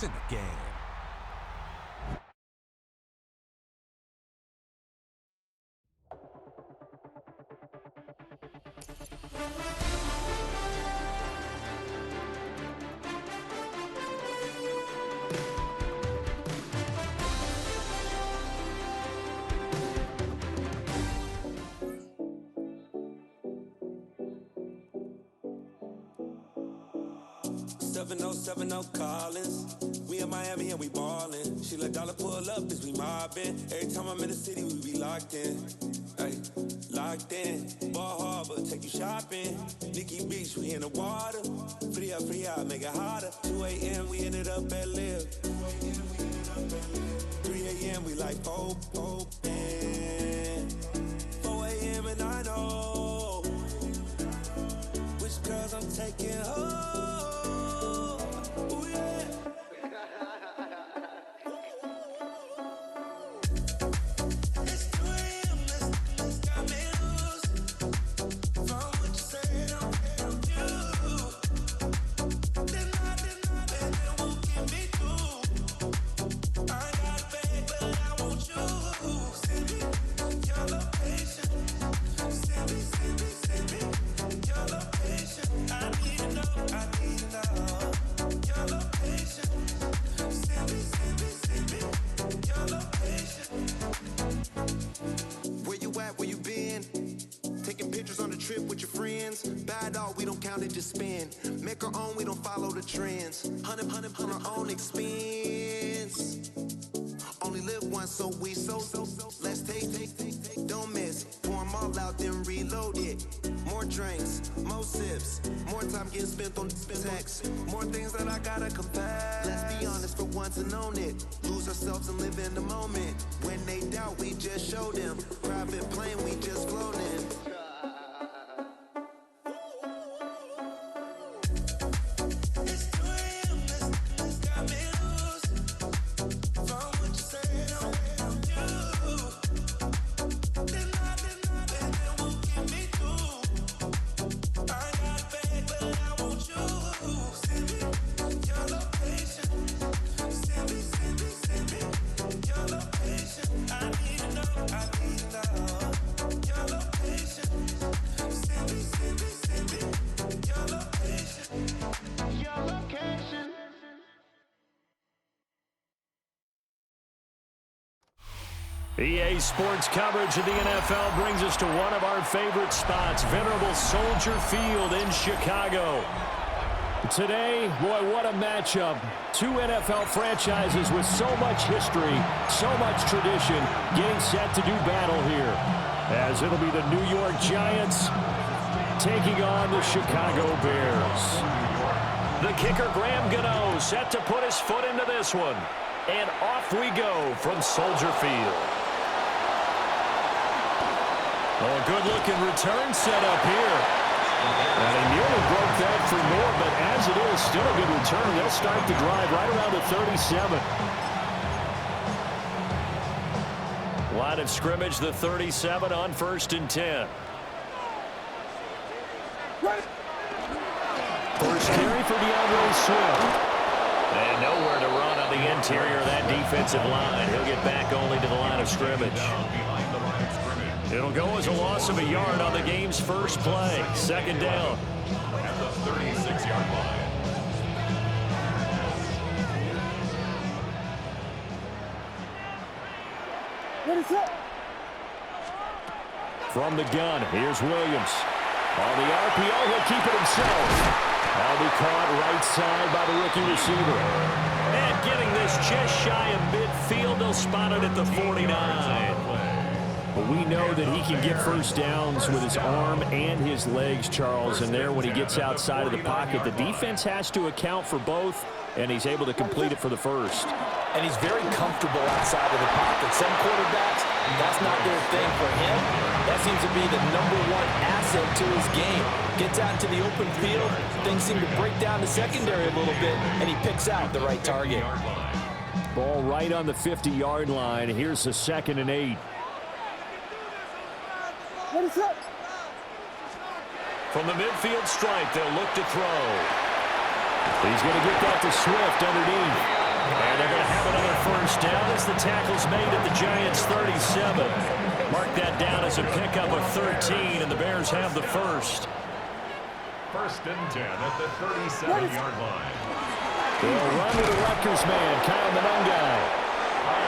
in the game. Seven oh Collins. We in Miami and we ballin'. She let dollar pull up as we mobbin'. Every time I'm in the city, we be locked in. Ay, locked in. Ball Harbor, take you shopping. Nikki Beach, we in the water. Free up, make it hotter. 2 a.m. we ended up at Live. 3 a.m. we like open. 4 a.m. and I know which girls I'm taking home. Make our own, we don't follow the trends. 100 on our own expense. Only live once, so we so. Let's take, don't miss. Pour 'em all out, then reload it. More drinks, more sips. More time getting spent on text. More things that I gotta confess. Let's be honest for once and own it. Lose ourselves and live in the moment. When they doubt, we just show them. Private plane, we just float in. EA Sports coverage of the NFL brings us to one of our favorite spots, venerable Soldier Field in Chicago. Today, boy, what a matchup. Two NFL franchises with so much history, so much tradition, getting set to do battle here. As it'll be the New York Giants taking on the Chicago Bears. The kicker, Graham Gano, set to put his foot into this one. And off we go from Soldier Field. Oh, a good-looking return set up here. And he nearly broke that for more, but as it is, still a good return. They'll start the drive right around the 37. Line of scrimmage, the 37 on 1st and 10. First carry for DeAndre Swift. And nowhere to run on the interior of that defensive line. He'll get back only to the line of scrimmage. It'll go as a loss of a yard on the game's first play. Second down. At the 36-yard line. What is up? From the gun, here's Williams. On the RPO, he'll keep it himself. That'll be caught right side by the rookie receiver. And getting this just shy of midfield, they'll spot it at the 49. But we know that he can get first downs with his arm and his legs, Charles. And there, when he gets outside of the pocket, the defense has to account for both, and he's able to complete it for the first. And he's very comfortable outside of the pocket. Some quarterbacks, that's not their thing. For him, that seems to be the #1 asset to his game. Gets out into the open field, things seem to break down the secondary a little bit, and he picks out the right target. Ball right on the 50-yard line. Here's the 2nd and 8. What is up? From the midfield stripe, they'll look to throw. He's going to get that to Swift underneath. And they're going to have another first down as the tackle's made at the Giants' 37. Mark that down as a pickup of 13, and the Bears have the first. First and 10 at the 37-yard line. They'll run with the Rutgers man, Kyle Monungai.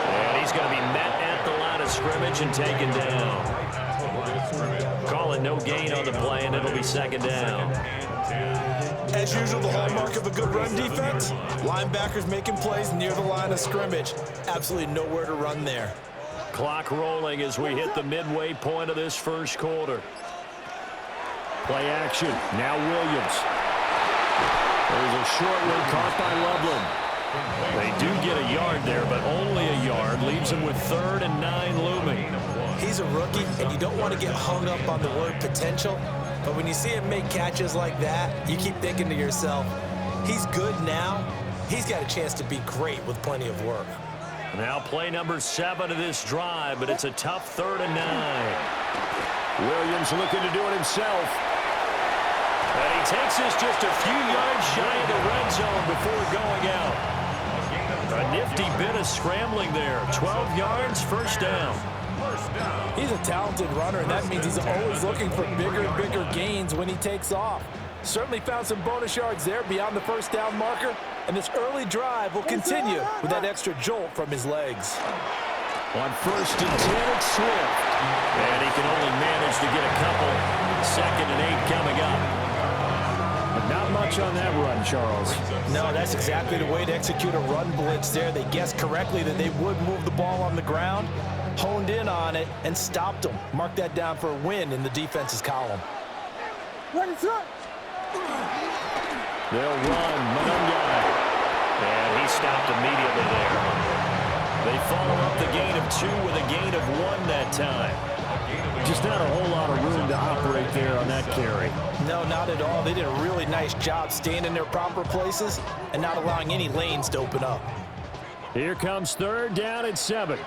And he's going to be met at the line of scrimmage and taken down. Calling no gain on the play, and it'll be second down. As usual, the hallmark of a good run defense, linebackers making plays near the line of scrimmage. Absolutely nowhere to run there. Clock rolling as we hit the midway point of this first quarter. Play action. Now Williams. There's a short one caught by Loveland. They do get a yard there, but only a yard. Leaves them with 3rd and 9 looming. He's a rookie, and you don't want to get hung up on the word potential. But when you see him make catches like that, you keep thinking to yourself, he's good now. He's got a chance to be great with plenty of work. Now play number 7 of this drive, but it's a tough 3rd and 9. Williams looking to do it himself. And he takes this just a few yards shy of the red zone before going out. A nifty bit of scrambling there. 12 yards, first down. He's a talented runner, and that means he's always looking for bigger and bigger gains when he takes off. Certainly found some bonus yards there beyond the first down marker, and this early drive will continue with that extra jolt from his legs. On 1st and 10, it's Swift. And he can only manage to get a couple. 2nd and 8 coming up. But not much on that run, Charles. No, that's exactly the way to execute a run blitz there. They guessed correctly that they would move the ball on the ground, honed in on it, and stopped them. Mark that down for a win in the defense's column. Run, run. They'll run. Monungai. And he stopped immediately there. They follow up the gain of 2 with a gain of 1 that time. Just not a whole lot of room to operate there on that carry. No, not at all. They did a really nice job staying in their proper places and not allowing any lanes to open up. Here comes 3rd down and 7.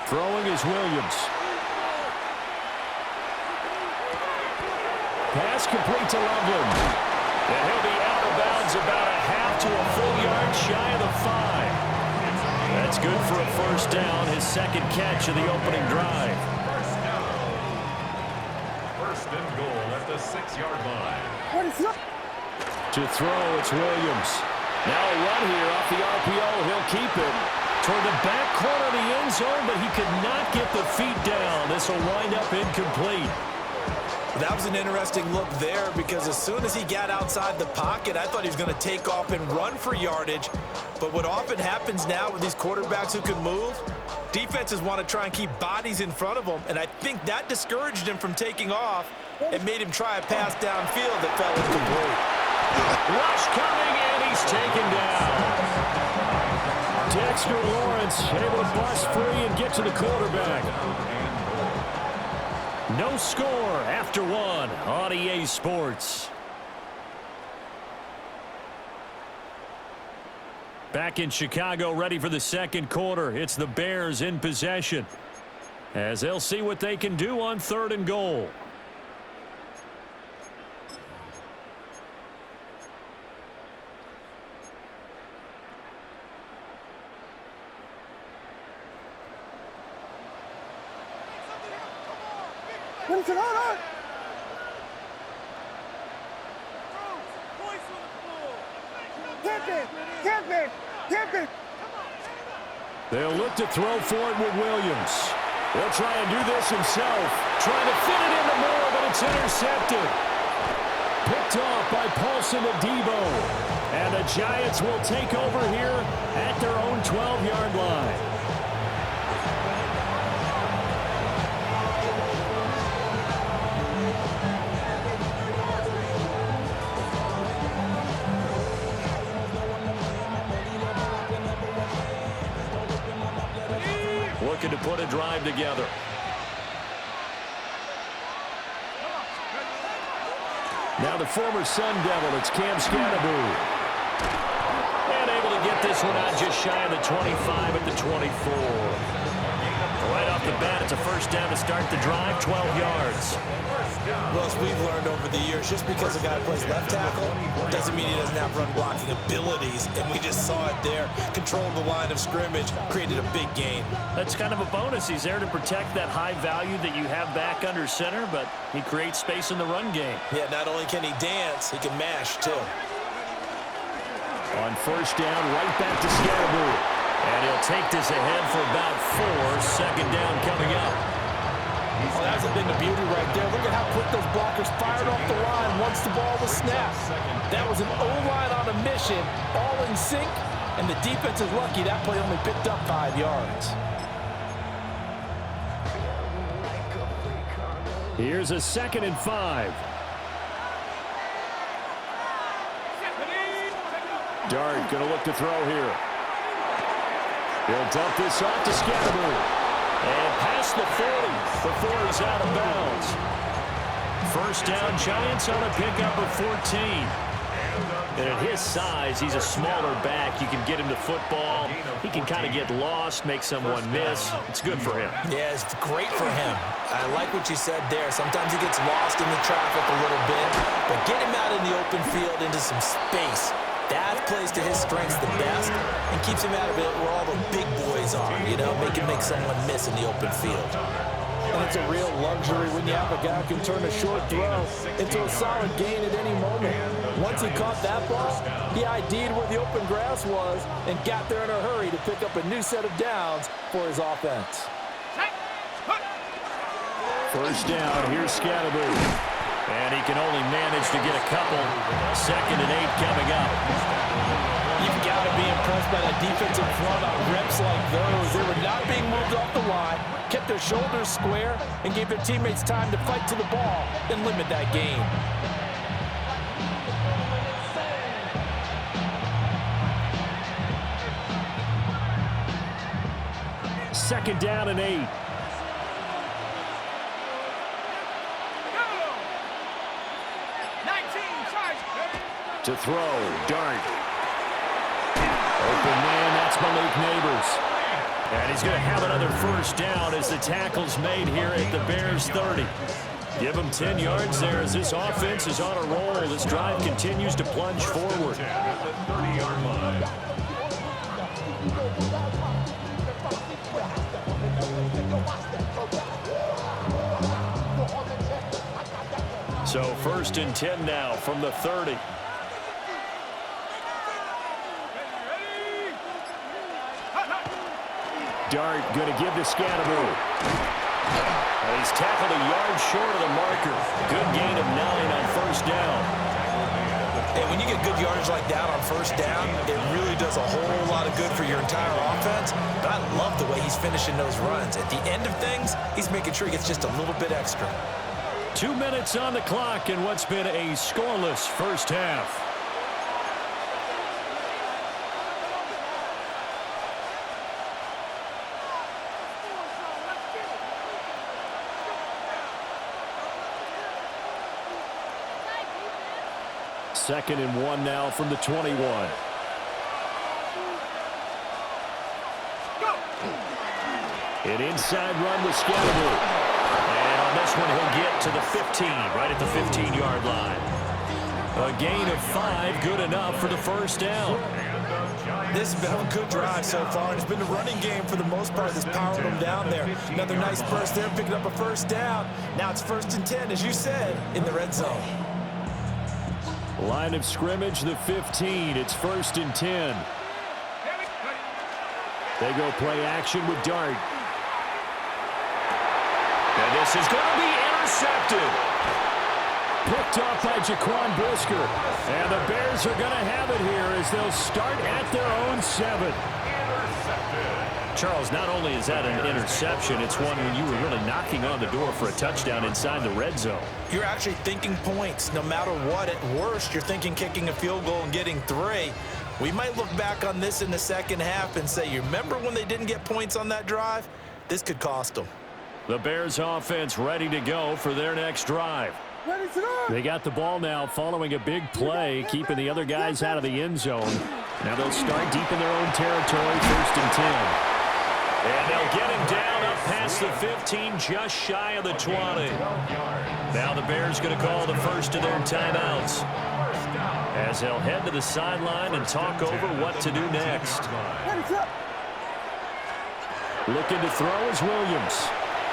Throwing is Williams. Pass complete to Loveland. And he'll be out of bounds about a half to a full yard shy of the 5. That's good for a first down, his 2nd catch of the opening drive. First and goal at the 6-yard line. What is up? To throw, it's Williams. Now a run here off the RPO. He'll keep it toward the back corner of the end zone, but he could not get the feet down. This will wind up incomplete. That was an interesting look there because as soon as he got outside the pocket, I thought he was going to take off and run for yardage. But what often happens now with these quarterbacks who can move, defenses want to try and keep bodies in front of them, and I think that discouraged him from taking off and made him try a pass downfield that fell incomplete. Rush coming, and he's taken down. Dexter Lawrence able to bust free and get to the quarterback. No score after 1 on EA Sports. Back in Chicago, ready for the second quarter. It's the Bears in possession, as they'll see what they can do on 3rd and goal. What is it on? Tip it. They'll look to throw for it with Williams. He'll try and do this himself. Trying to fit it into Moore, but it's intercepted. Picked off by Paulson Adebo. And the Giants will take over here at their own 12-yard line. Looking to put a drive together. Now the former Sun Devil, it's Cam Scatteraboo. And able to get this one out just shy of the 25 at the 24. Right off the bat, it's a first down to start the drive, 12 yards. Well, as we've learned over the years, just because a guy plays left tackle doesn't mean he doesn't have run blocking abilities, and we just saw it there. Controlled the line of scrimmage, created a big gain. That's kind of a bonus. He's there to protect that high value that you have back under center, but he creates space in the run game. Yeah, not only can he dance, he can mash, too. On first down, right back to Scatterbury. And he'll take this ahead for about 4. Second down coming up. Oh, that's been the beauty right there. Look at how quick those blockers fired off the line once the ball was snapped. That was an O-line on a mission, all in sync, and the defense is lucky that play only picked up 5 yards. Here's a 2nd and 5. Dart going to look to throw here. He'll dump this off to Scatterbury. And past the 40 before he's out of bounds. First down, Giants on a pickup of 14. And at his size, he's a smaller back. You can get him to football. He can kind of get lost, make someone miss. It's good for him. Yeah, it's great for him. I like what you said there. Sometimes he gets lost in the traffic a little bit. But get him out in the open field into some space. That plays to his strengths the best and keeps him out of it where all the big boys are, you know, make someone miss in the open field. And it's a real luxury when you have a guy who can turn a short throw into a solid gain at any moment. Once he caught that ball, he ID'd where the open grass was and got there in a hurry to pick up a new set of downs for his offense. First down, here's Scatterbury. And he can only manage to get a couple. 2nd and 8 coming up. You've got to be impressed by that defensive front on reps like those. They were not being moved off the line, kept their shoulders square, and gave their teammates time to fight to the ball and limit that gain. Second down and 8. To throw, Dart. Open man, that's Malik Neighbors. And he's going to have another first down as the tackle's made here at the Bears 30. Give him 10 yards there as this offense is on a roll. This drive continues to plunge forward. At the 30-yard line. So 1st and 10 now from the 30. Dart going to give to Scatterbury. And he's tackled a yard short of the marker. Good gain of 9 on first down. And when you get good yardage like that on first down, it really does a whole lot of good for your entire offense. But I love the way he's finishing those runs. At the end of things, he's making sure he gets just a little bit extra. 2 minutes on the clock in what's been a scoreless first half. Second and 1 now from the 21. An inside run with Scatterbury. And on this one, he'll get to the 15, right at the 15-yard line. A gain of 5, good enough for the first down. This has been a good drive so far, and it's been the running game for the most part that's powering them down there. Another nice burst there, picking up a first down. Now it's 1st and 10, as you said, in the red zone. Line of scrimmage, the 15. It's 1st and 10. They go play action with Dart. And this is going to be intercepted. Picked off by Jaquan Brisker. And the Bears are going to have it here as they'll start at their own 7. Charles, not only is that an interception, it's one when you were really knocking on the door for a touchdown inside the red zone. You're actually thinking points. No matter what, at worst, you're thinking kicking a field goal and getting 3. We might look back on this in the second half and say, you remember when they didn't get points on that drive? This could cost them. The Bears offense ready to go for their next drive. They got the ball now following a big play, keeping the other guys out of the end zone. Now they'll start deep in their own territory, 1st and 10. And they'll get him down up past the 15, just shy of the 20. Now the Bears going to call the first of their timeouts, as they'll head to the sideline and talk over what to do next. Looking to throw is Williams.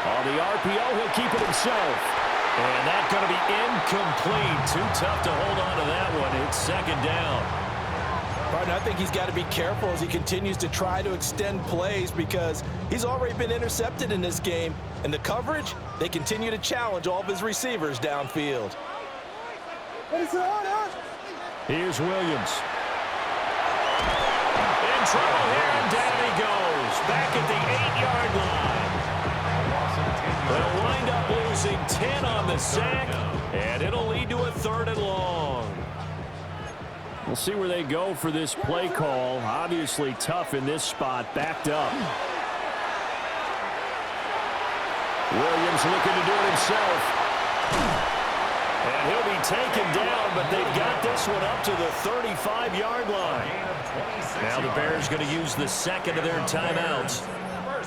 On the RPO, he'll keep it himself. And that's going to be incomplete. Too tough to hold on to that one. It's second down. Partner, I think he's got to be careful as he continues to try to extend plays because he's already been intercepted in this game. And the coverage, they continue to challenge all of his receivers downfield. Here's Williams. In trouble here, and down he goes. Back at the 8-yard line. They'll wind up losing 10 on the sack, and it'll lead to a 3rd and long. We'll see where they go for this play call. Obviously tough in this spot, backed up. Williams looking to do it himself. And he'll be taken down, but they've got this one up to the 35-yard line. Now the Bears going to use the second of their timeouts,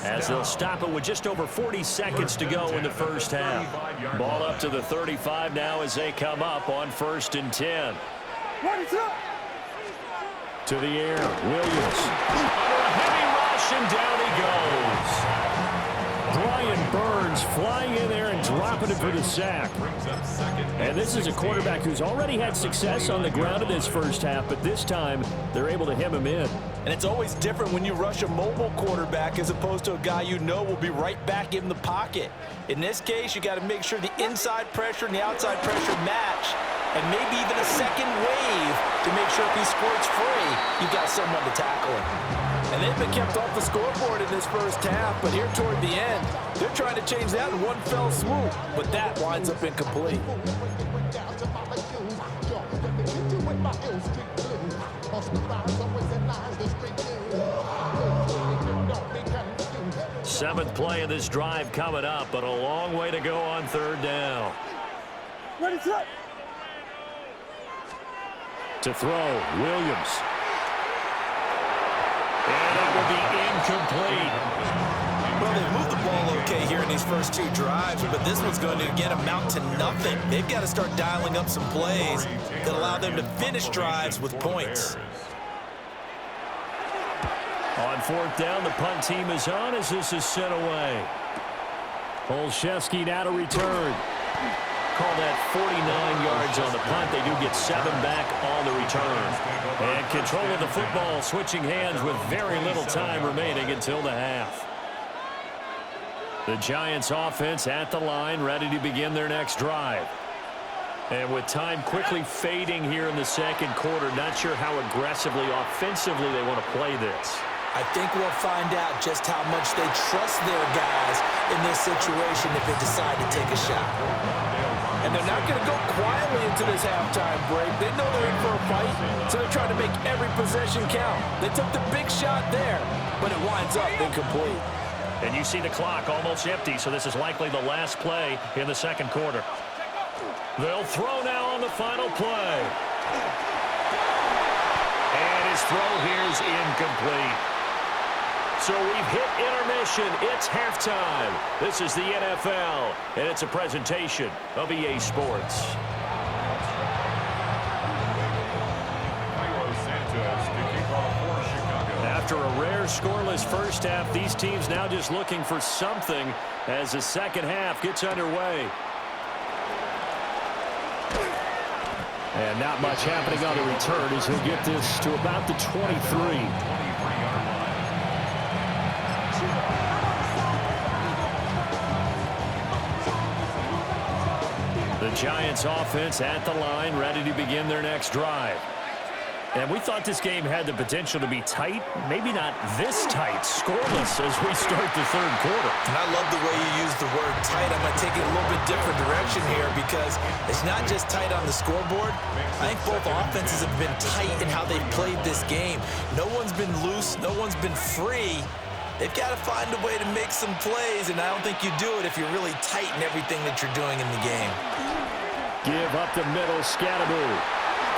as they'll stop it with just over 40 seconds to go in the first half. Ball up to the 35 now as they come up on 1st and 10. To the air, Williams. A heavy rush, and down he goes. Brian Burns flying in there and dropping it for the sack. And this is a quarterback who's already had success on the ground in this first half, but this time they're able to hem him in. And it's always different when you rush a mobile quarterback as opposed to a guy you know will be right back in the pocket. In this case, you got to make sure the inside pressure and the outside pressure match, and maybe even a second wave to make sure if he squirts free, you've got someone to tackle him. And they've been kept off the scoreboard in this first half, but here toward the end, they're trying to change that in one fell swoop, but that winds up incomplete. Seventh play of this drive coming up, but a long way to go on 3rd down. To throw, Williams. And it will be incomplete. Well, they've moved the ball okay here in these first 2 drives, but this one's going to again amount to nothing. They've got to start dialing up some plays that allow them to finish drives with points. On 4th down, the punt team is on as this is sent away. Olszewski now to return. Call that 49 yards on the punt. They do get 7 back on the return. And control of the football, switching hands with very little time remaining until the half. The Giants offense at the line, ready to begin their next drive. And with time quickly fading here in the second quarter, not sure how aggressively, offensively they want to play this. I think we'll find out just how much they trust their guys in this situation if they decide to take a shot. And they're not going to go quietly into this halftime break. They know they're in for a fight, so they're trying to make every possession count. They took the big shot there, but it winds up incomplete. And you see the clock almost empty, so this is likely the last play in the second quarter. They'll throw now on the final play. And his throw here is incomplete. So we've hit intermission. It's halftime. This is the NFL, and it's a presentation of EA Sports. After a rare scoreless first half, these teams now just looking for something as the second half gets underway. And not much happening on the return as he'll get this to about the 23. The Giants offense at the line, ready to begin their next drive. And we thought this game had the potential to be tight, maybe not this tight, scoreless as we start the third quarter. And I love the way you use the word tight. I'm going to take it a little bit different direction here because it's not just tight on the scoreboard. I think both offenses have been tight in how they've played this game. No one's been loose. No one's been free. They've got to find a way to make some plays, and I don't think you do it if you're really tight in everything that you're doing in the game. Give up the middle, Scatteroo.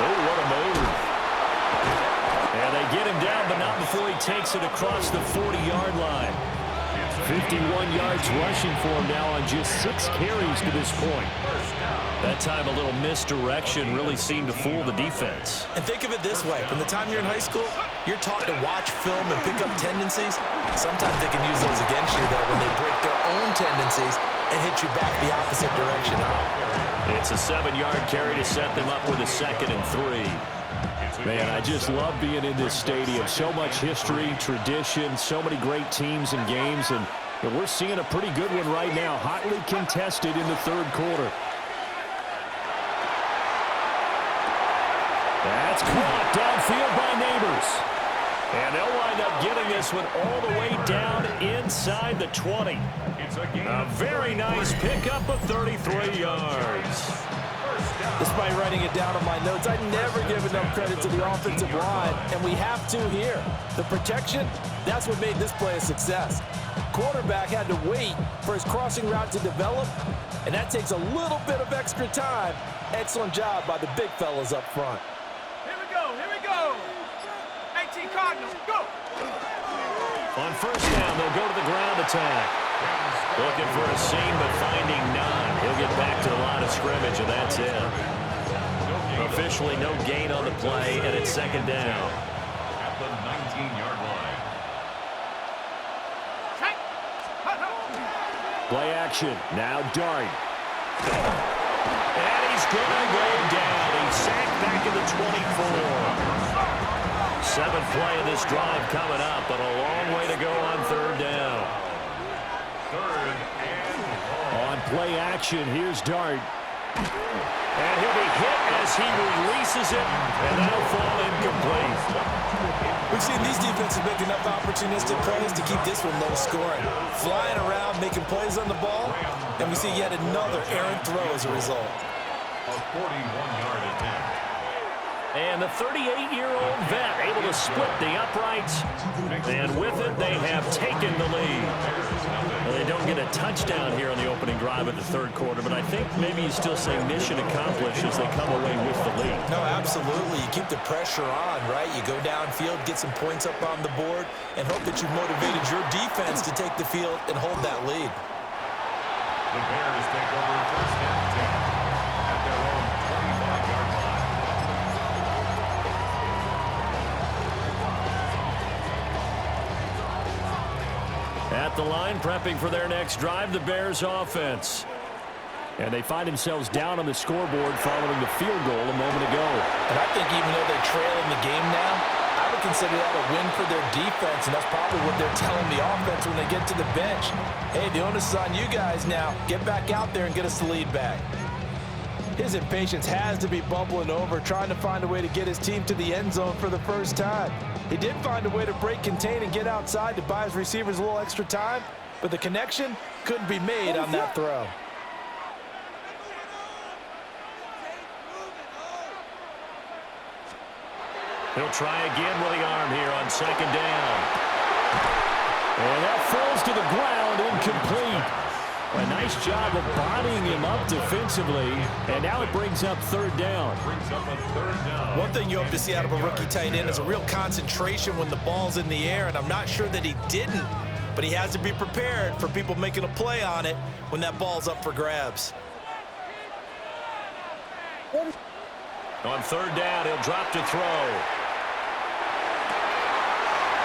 Oh, what a move. And they get him down, but not before he takes it across the 40-yard line. 51 yards rushing for him now on just 6 carries to this point. That time a little misdirection really seemed to fool the defense. And think of it this way. From the time you're in high school, you're taught to watch film and pick up tendencies. Sometimes they can use those against you, though, when they break their own tendencies and hit you back the opposite direction. It's a 7-yard carry to set them up with a 2nd and 3. Man, I just love being in this stadium. So much history, tradition, so many great teams and games, and we're seeing a pretty good one right now, hotly contested in the 3rd quarter. That's caught downfield by Neighbors. And they'll wind up getting this one all the way down inside the 20. A very nice pickup of 33 yards. Despite writing it down on my notes, I never give enough credit to the offensive line, and we have to here. The protection, that's what made this play a success. Quarterback had to wait for his crossing route to develop, and that takes a little bit of extra time. Excellent job by the big fellas up front. Here we go. 18 Cardinals, go. On 1st down, they'll go to the ground attack. Looking for a seam, but finding none. He'll get back to the line of scrimmage, and that's it. Officially no gain on the play, and it's 2nd down. At the 19-yard line. Play action. Now Dart. And he's going to go down. He's sacked back to the 24. 7th play of this drive coming up, but a long way to go on 3rd down. 3rd and long. On play action, here's Dart. And he'll be hit as he releases it, and that'll fall incomplete. We've seen these defenses make enough opportunistic plays to keep this one low scoring. Flying around, making plays on the ball, and we see yet another errant throw as a result. A 41-yard attempt. And the 38-year-old vet able to split the uprights, and with it, they have taken the lead. Well, they don't get a touchdown here on the opening drive of the 3rd quarter, but I think maybe you still say mission accomplished as they come away with the lead. No, absolutely. You keep the pressure on, right? You go downfield, get some points up on the board, and hope that you've motivated your defense to take the field and hold that lead. The Bears take over 1st and 10 at their own 25-yard line. At the line, prepping for their next drive, the Bears offense. And they find themselves down on the scoreboard following the field goal a moment ago. And I think even though they're trailing the game now, I would consider that a win for their defense, and that's probably what they're telling the offense when they get to the bench. Hey, the onus is on you guys now. Get back out there and get us the lead back. His impatience has to be bubbling over, trying to find a way to get his team to the end zone for the first time. He did find a way to break, contain, and get outside to buy his receivers a little extra time, but the connection couldn't be made on that throw. He'll try again with the arm here on 2nd down. And that falls to the ground, incomplete. A nice job of bodying him up defensively, and now it brings up 3rd down. Brings up a 3rd down. One thing you hope to see out of a rookie tight end is a real concentration when the ball's in the air, and I'm not sure that he didn't, but he has to be prepared for people making a play on it when that ball's up for grabs. On 3rd down, he'll drop to throw.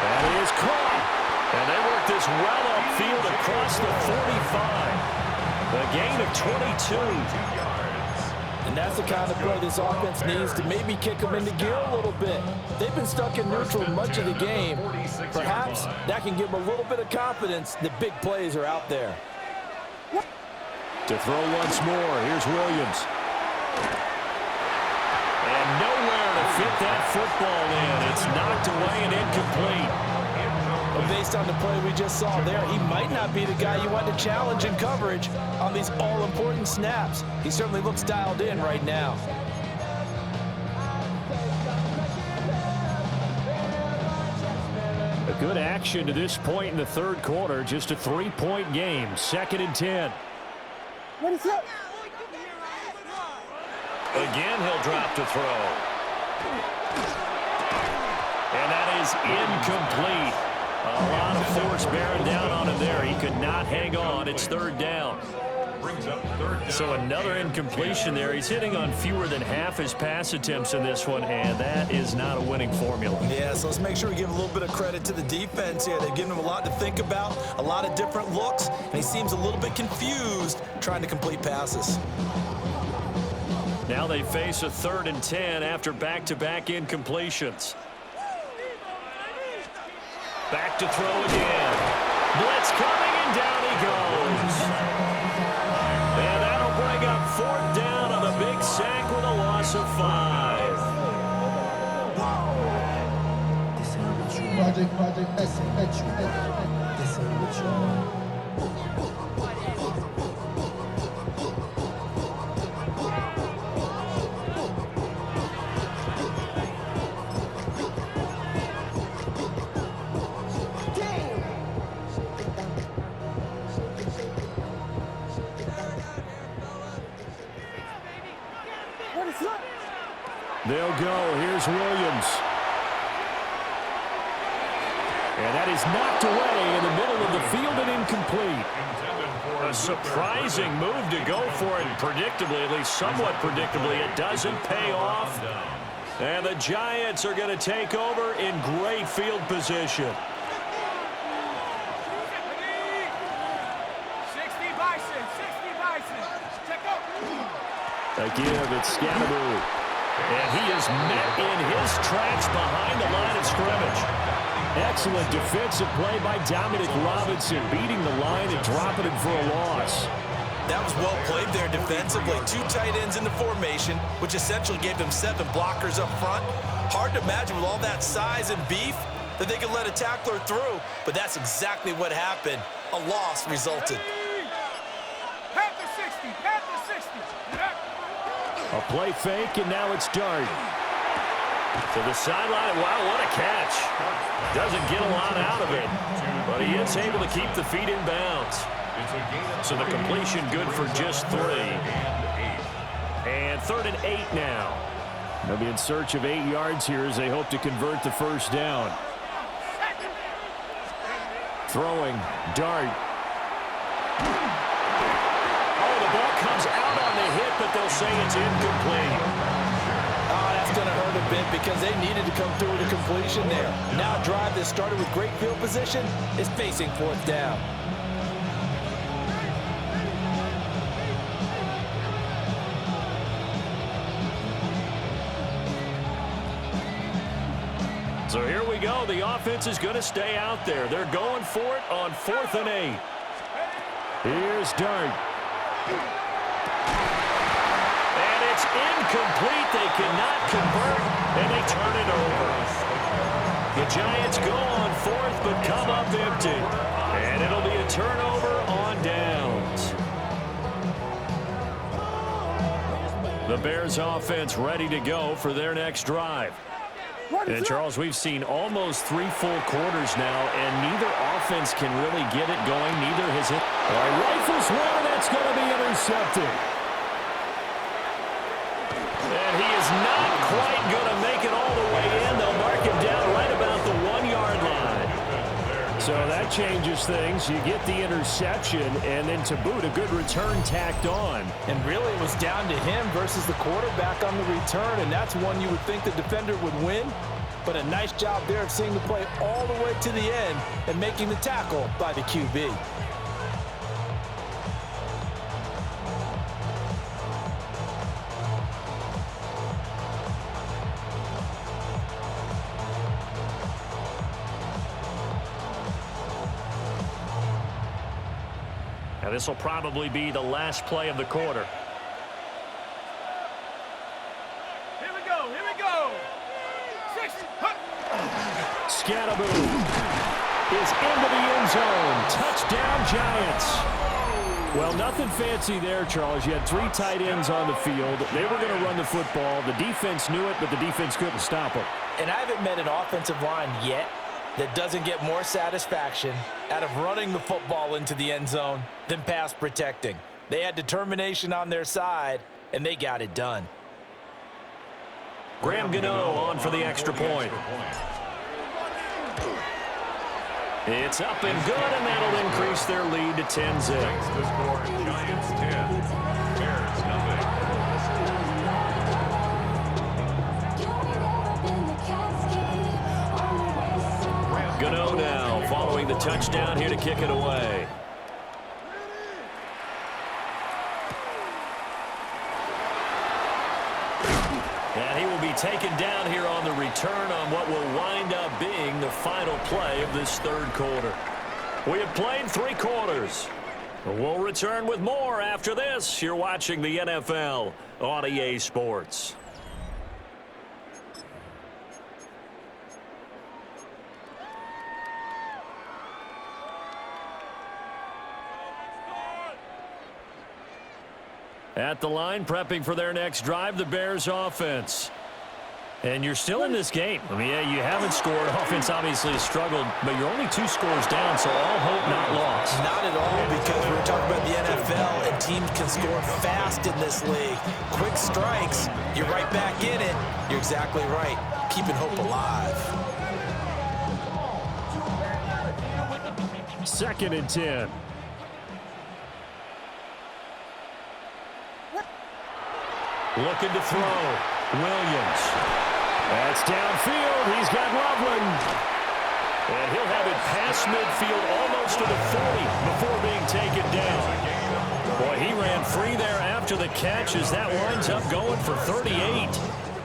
And he is caught. And they work this well upfield across the 45. A gain of 22. And that's the kind of play this offense needs to maybe kick them into gear a little bit. They've been stuck in neutral much of the game. Perhaps that can give them a little bit of confidence that big plays are out there. To throw once more, here's Williams. And nowhere to fit that football in. It's knocked away and incomplete. But based on the play we just saw there, he might not be the guy you want to challenge in coverage on these all-important snaps. He certainly looks dialed in right now. A good action to this point in the 3rd quarter. Just a 3-point game. 2nd and 10. What is up? Again, he'll drop to throw. And that is incomplete. A lot of force bearing down on him there. He could not hang on. It's third down. So another incompletion there. He's hitting on fewer than half his pass attempts in this one, and that is not a winning formula. Yeah, so let's make sure we give a little bit of credit to the defense here. They've given him a lot to think about, a lot of different looks, and he seems a little bit confused trying to complete passes. Now they face a 3rd and 10 after back-to-back incompletions. Back to throw again. Blitz coming, and down he goes. And that'll bring up 4th down on a big sack with a loss of 5. They'll go. Here's Williams. And that is knocked away in the middle of the field and incomplete. A surprising move to go for it. Predictably, at least somewhat predictably, it doesn't pay off. And the Giants are going to take over in great field position. 60 Bison, 60 Bison. Check out. Again, it's Scatterbo. And he is met in his tracks behind the line of scrimmage. Excellent defensive play by Dominic Robinson, beating the line and dropping him for a loss. That was well played there defensively. 2 tight ends in the formation, which essentially gave them 7 blockers up front. Hard to imagine with all that size and beef that they could let a tackler through, but that's exactly what happened. A loss resulted. Pat the 60, pat the 60. A play fake, and now it's Dart. To the sideline. Wow, what a catch. Doesn't get a lot out of it, but he is able to keep the feet in bounds. So the completion good for just 3. And 3rd and 8 now. They'll be in search of 8 yards here as they hope to convert the first down. Throwing, Dart. Ball comes out on the hit, but they'll say it's incomplete. Oh, that's going to hurt a bit because they needed to come through with a completion there. Now a drive that started with great field position is facing 4th down. So here we go. The offense is going to stay out there. They're going for it on 4th and 8. Here's Dart. And it's incomplete. They cannot convert, and they turn it over. The Giants go on 4th, but come up empty. And it'll be a turnover on downs. The Bears offense ready to go for their next drive. And, Charles, we've seen almost 3 full quarters now, and neither offense can really get it going. Neither has it. Rifles one, and that's going to be intercepted. And he is not quite going to make it all the way in. They'll mark him down right about the 1-yard line. So that changes things. You get the interception, and then to boot, a good return tacked on. And really, it was down to him versus the quarterback on the return, and that's one you would think the defender would win. But a nice job there of seeing the play all the way to the end and making the tackle by the QB. Now this will probably be the last play of the quarter. Here we go, here we go. 60. Scatterbo is into the end zone. Touchdown, Giants. Well, nothing fancy there, Charles. You had 3 tight ends on the field. They were going to run the football. The defense knew it, but the defense couldn't stop them. And I haven't met an offensive line yet that doesn't get more satisfaction out of running the football into the end zone than pass protecting. They had determination on their side, and they got it done. Graham Gano on for the extra point. It's up and good, and that'll increase their lead to 10-zip. Thanks to score Giants 10, Bears nothing. Gano now following the touchdown here to kick it away. And he will be taken down here on the return on what will wind up being the final play of this third quarter. We have played 3 quarters. We'll return with more after this. You're watching the NFL on EA Sports. At the line, prepping for their next drive, the Bears offense. And you're still in this game. I mean, yeah, you haven't scored. Offense obviously has struggled, but you're only 2 scores down, so all hope not lost. Not at all, because we were talking about the NFL, and teams can score fast in this league. Quick strikes, you're right back in it. You're exactly right. Keeping hope alive. 2nd and 10. Looking to throw. Williams. That's downfield. He's got Loveland. And he'll have it past midfield almost to the 40 before being taken down. Boy, he ran free there after the catch as that winds up going for 38.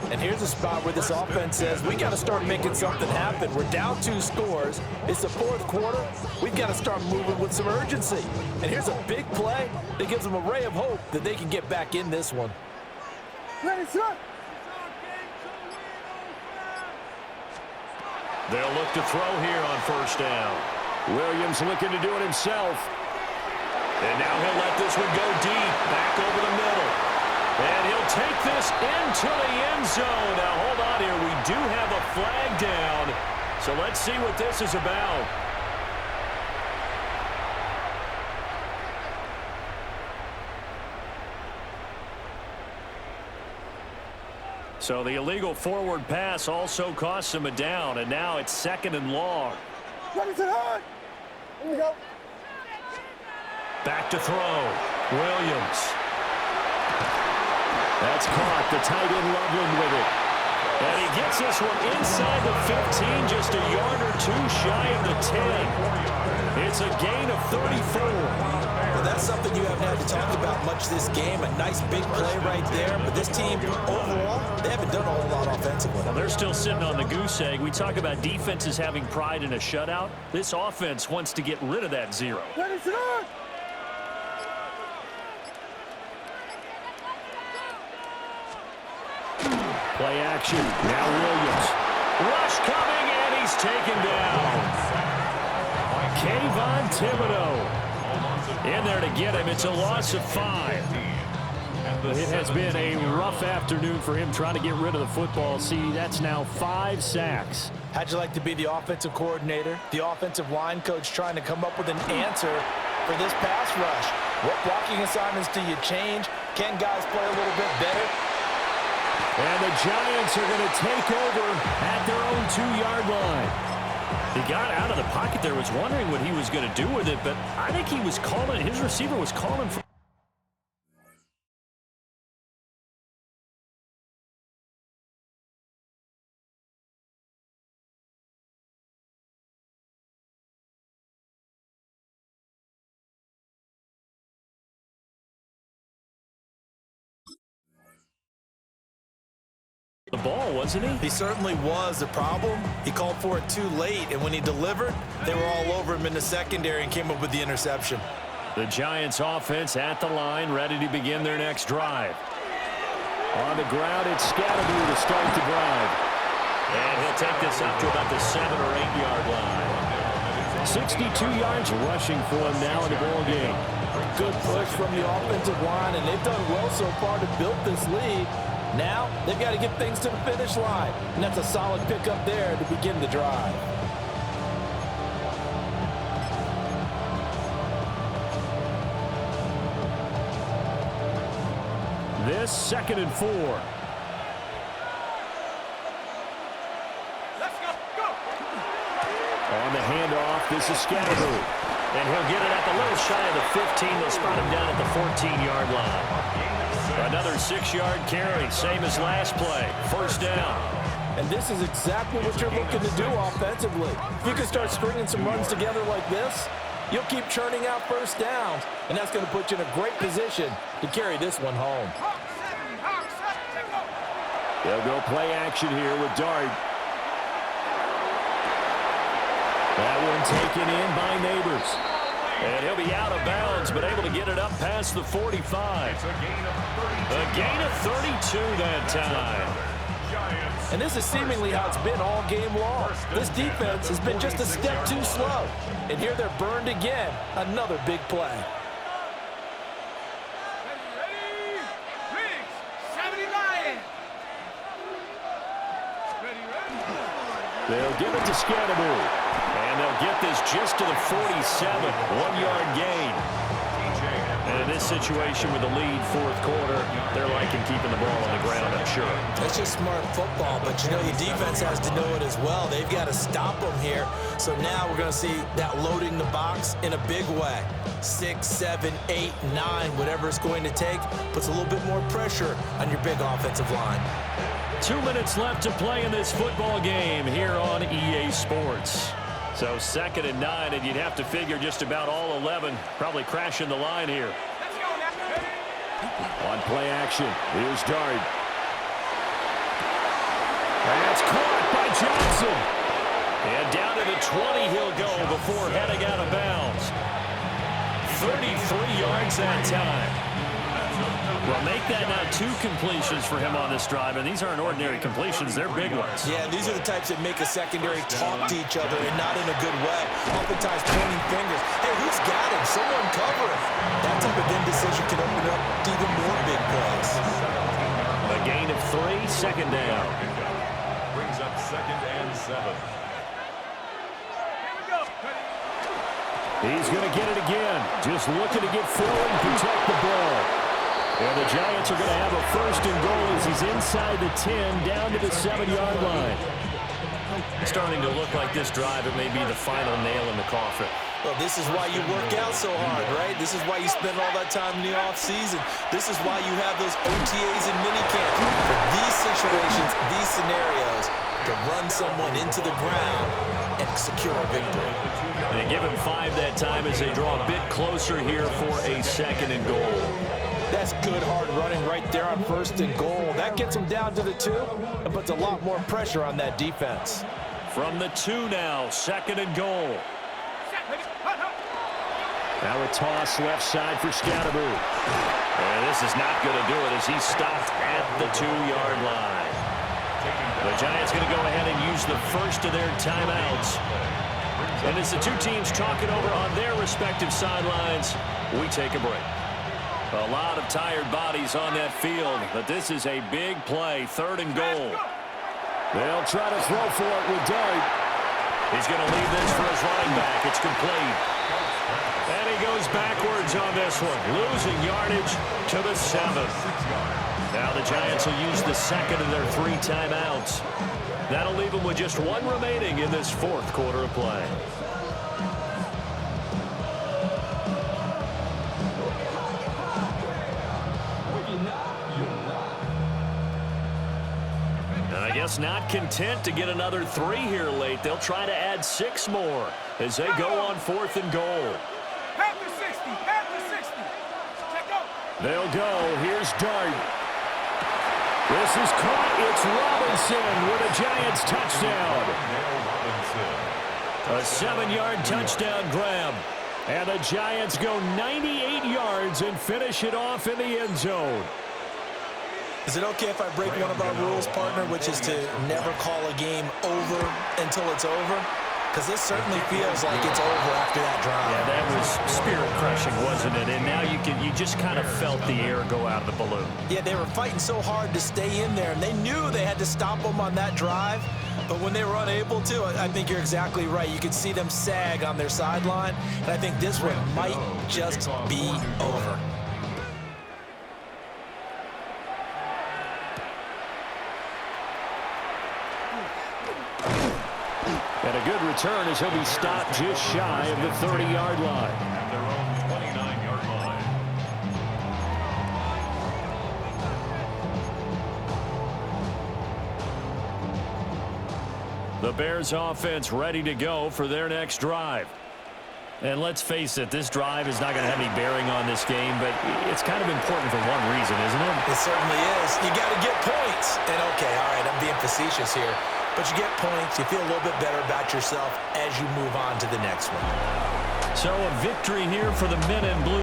And here's a spot where this offense says, we got to start making something happen. We're down 2 scores. It's the 4th quarter. We've got to start moving with some urgency. And here's a big play that gives them a ray of hope that they can get back in this one. They'll look to throw here on 1st down. Williams looking to do it himself. And now he'll let this one go deep, back over the middle. And he'll take this into the end zone. Now, hold on here. We do have a flag down. So let's see what this is about. So the illegal forward pass also costs him a down, and now it's 2nd and long. Back to throw. Williams. That's caught. The tight end Loveland with it. And he gets this one inside the 15, just a yard or 2 shy of the 10. It's a gain of 34. Well, that's something you haven't had to talk about much this game. A nice big play right there. But this team, overall, they haven't done a whole lot offensively. Well, they're still sitting on the goose egg. We talk about defenses having pride in a shutout. This offense wants to get rid of that 0. Play action. Now Williams. Rush coming, and he's taken down. Kayvon Thibodeau in there to get him. It's a loss of 5. It has been a rough afternoon for him trying to get rid of the football. See, that's now 5 sacks. How'd you like to be the offensive coordinator, the offensive line coach trying to come up with an answer for this pass rush? What blocking assignments do you change? Can guys play a little bit better? And the Giants are going to take over at their own 2-yard line. He got out of the pocket there, was wondering what he was going to do with it, but I think he was calling, his receiver was calling for. The ball, wasn't he? He certainly was. The problem, he called for it too late, and when he delivered, they were all over him in the secondary and came up with the interception. The Giants offense at the line, ready to begin their next drive. On the ground, it's Scatterby to start the drive. And he'll take this up to about the 7- or 8-yard line. 62 yards rushing for him now in the ball game. Good push from the offensive line, and they've done well so far to build this lead. Now, they've got to get things to the finish line, and that's a solid pickup there to begin the drive. This 2nd and 4. Let's go, go! On the handoff, This is Scatterboo. And he'll get it at the little shy of the 15. They'll spot him down at the 14-yard line. Another 6-yard carry, same as last play. First down. And this is exactly what you're looking to do offensively. If you can start stringing some runs together like this, you'll keep churning out first downs, and that's going to put you in a great position to carry this one home. They'll go play action here with Dart. That one taken in by Neighbors. And he'll be out of bounds, but able to get it up past the 45. A gain of 32 that time. And this is seemingly how it's been all game long. This defense has been just a step too slow. And here they're burned again. Another big play. They'll give it to Scatterboo. And they'll get this just to the 47. 1-yard gain. And in this situation with the lead, fourth quarter, they're liking keeping the ball on the ground, I'm sure. That's just smart football, but you know the defense has to know it as well. They've got to stop them here. So now we're going to see that loading the box in a big way. 6, 7, 8, 9, whatever it's going to take, puts a little bit more pressure on your big offensive line. 2 minutes left to play in this football game here on EA Sports. So 2nd and 9, and you'd have to figure just about all 11 probably crashing the line here. On play action, here's Dart. That's caught by Johnson. And down to the 20 he'll go before heading out of bounds. 33 yards that time. Well, make that now 2 completions for him on this drive, and these aren't ordinary completions. They're big ones. Yeah, these are the types that make a secondary talk to each other, and not in a good way. Oftentimes pointing fingers. Hey, who's got him? Someone cover him. That type of indecision can open up to even more big plays. A gain of 3, 2nd down. Brings up 2nd and 7. He's going to get it again. Just looking to get forward and protect the ball. And the Giants are going to have a 1st and goal as he's inside the 10, down to the 7-yard line. Starting to look like this drive, it may be the final nail in the coffin. Well, this is why you work out so hard, right? This is why you spend all that time in the offseason. This is why you have those OTAs and minicamps. For these situations, these scenarios, to run someone into the ground and secure a victory. And they give him 5 that time as they draw a bit closer here for a 2nd and goal. That's good hard running right there on 1st and goal. That gets them down to the 2 and puts a lot more pressure on that defense. From the 2 now, 2nd and goal. Now a toss left side for Scatterboo. And this is not going to do it as he's stopped at the 2-yard line. The Giants going to go ahead and use the first of their timeouts. And as the 2 teams talking over on their respective sidelines, we take a break. A lot of tired bodies on that field, but this is a big play, 3rd and goal. They'll try to throw for it with Dart. He's going to leave this for his running back. It's complete. And he goes backwards on this one, losing yardage to the 7th. Now the Giants will use the 2nd of their 3 timeouts. That'll leave them with just 1 remaining in this 4th quarter of play. I guess not content to get another 3 here late. They'll try to add 6 more as they go on 4th and goal. Panther 60, Panther 60. Check out. They'll go. Here's Dart. This is caught. It's Robinson with a Giants touchdown. A 7-yard touchdown grab. And the Giants go 98 yards and finish it off in the end zone. Is it okay if I break one of our rules, partner, which is to never call a game over until it's over? Because this certainly feels like it's over after that drive. Yeah, that was spirit-crushing, wasn't it? And now you just kind of felt the air go out of the balloon. Yeah, they were fighting so hard to stay in there, and they knew they had to stop them on that drive. But when they were unable to, I think you're exactly right. You could see them sag on their sideline, and I think this one might just be over. And a good return as he'll be stopped just shy of the 30-yard line. At their own 29-yard line. The Bears offense ready to go for their next drive. And let's face it, this drive is not going to have any bearing on this game, but it's kind of important for one reason, isn't it? It certainly is. You got to get points. And okay, all right, I'm being facetious here, but you get points, you feel a little bit better about yourself as you move on to the next one. So a victory here for the men in blue.